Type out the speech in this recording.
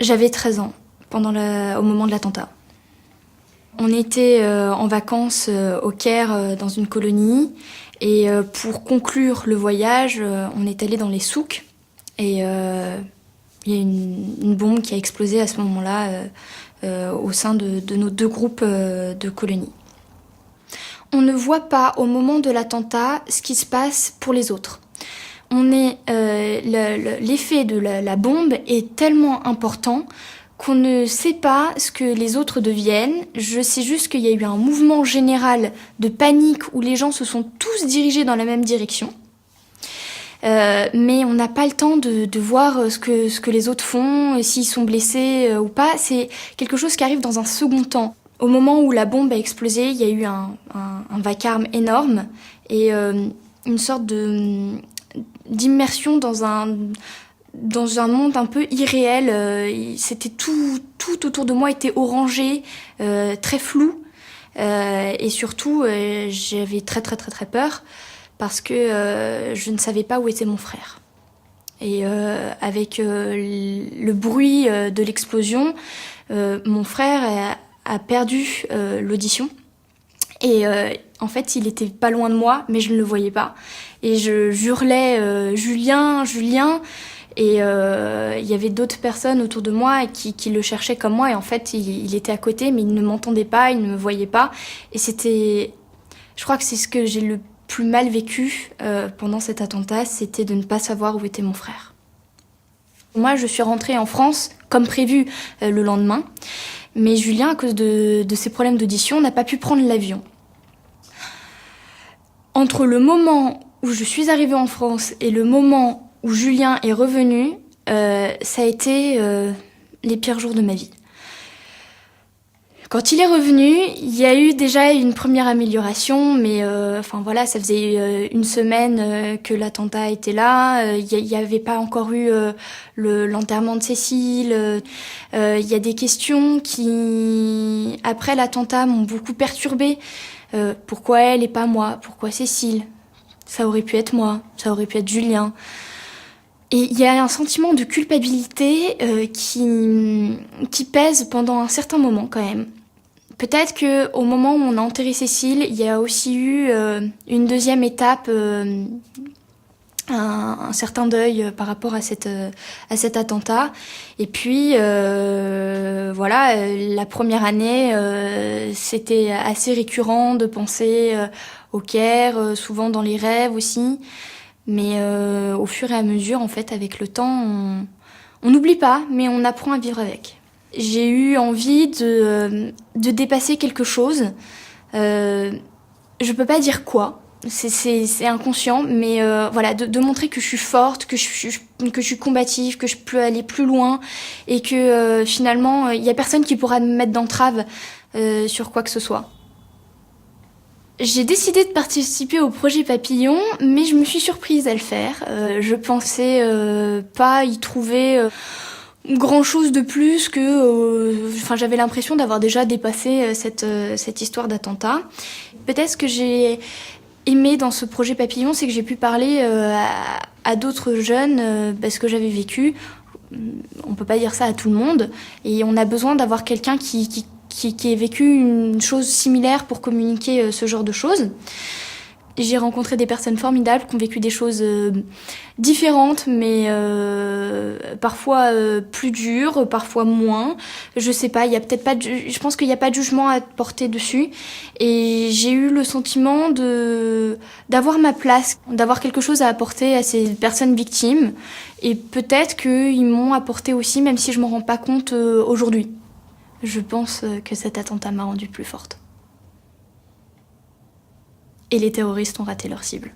J'avais 13 ans au moment de l'attentat. On était en vacances au Caire dans une colonie et pour conclure le voyage, on est allé dans les souks et il y a une bombe qui a explosé à ce moment-là au sein de nos deux groupes de colonies. On ne voit pas au moment de l'attentat ce qui se passe pour les autres. L'effet de la bombe est tellement important qu'on ne sait pas ce que les autres deviennent. Je sais juste qu'il y a eu un mouvement général de panique où les gens se sont tous dirigés dans la même direction. Mais on n'a pas le temps de voir ce que les autres font, s'ils sont blessés ou pas. C'est quelque chose qui arrive dans un second temps. Au moment où la bombe a explosé, il y a eu un vacarme énorme et une sorte d'immersion dans un monde un peu irréel. C'était tout autour de moi était orangé, très flou. Et surtout, j'avais très peur parce que je ne savais pas où était mon frère. Et avec le bruit de l'explosion, mon frère a perdu l'audition. Et en fait, il était pas loin de moi, mais je ne le voyais pas. Et je hurlais Julien, Julien. Et il y avait d'autres personnes autour de moi qui le cherchaient comme moi. Et en fait, il était à côté, mais il ne m'entendait pas, il ne me voyait pas. Et je crois que c'est ce que j'ai le plus mal vécu pendant cet attentat, c'était de ne pas savoir où était mon frère. Moi, je suis rentrée en France, comme prévu, le lendemain. Mais Julien, à cause de ses problèmes d'audition, n'a pas pu prendre l'avion. Entre le moment où je suis arrivée en France et le moment où Julien est revenu, ça a été les pires jours de ma vie. Quand il est revenu, il y a eu déjà une première amélioration, mais ça faisait une semaine que l'attentat était là. Il n'y avait pas encore eu l'enterrement de Cécile. Il y a des questions qui, après l'attentat, m'ont beaucoup perturbée. Pourquoi elle et pas moi? Pourquoi Cécile? Ça aurait pu être moi, ça aurait pu être Julien. Et il y a un sentiment de culpabilité qui pèse pendant un certain moment quand même. Peut-être qu'au moment où on a enterré Cécile, il y a aussi eu une deuxième étape, un certain deuil par rapport à cet attentat. Et puis, la première année, c'était assez récurrent de penser au Caire, souvent dans les rêves aussi. Mais au fur et à mesure, en fait, avec le temps, on n'oublie pas, mais on apprend à vivre avec. J'ai eu envie de dépasser quelque chose. Je peux pas dire quoi. C'est inconscient, mais de montrer que je suis forte, que je suis combative, que je peux aller plus loin et que finalement, il y a personne qui pourra me mettre d'entrave sur quoi que ce soit. J'ai décidé de participer au projet Papillon, mais je me suis surprise à le faire. Je pensais pas y trouver grand chose de plus que j'avais l'impression d'avoir déjà dépassé cette histoire d'attentat. Peut-être ce que j'ai aimé dans ce projet Papillon, c'est que j'ai pu parler à d'autres jeunes ce que j'avais vécu. On peut pas dire ça à tout le monde et on a besoin d'avoir quelqu'un qui ait vécu une chose similaire pour communiquer ce genre de choses. J'ai rencontré des personnes formidables qui ont vécu des choses différentes, mais parfois plus dures, parfois moins. Je sais pas, je pense qu'il n'y a pas de jugement à porter dessus. Et j'ai eu le sentiment d'avoir ma place, d'avoir quelque chose à apporter à ces personnes victimes. Et peut-être qu'ils m'ont apporté aussi, même si je m'en rends pas compte aujourd'hui. Je pense que cet attentat m'a rendue plus forte. Et les terroristes ont raté leur cible.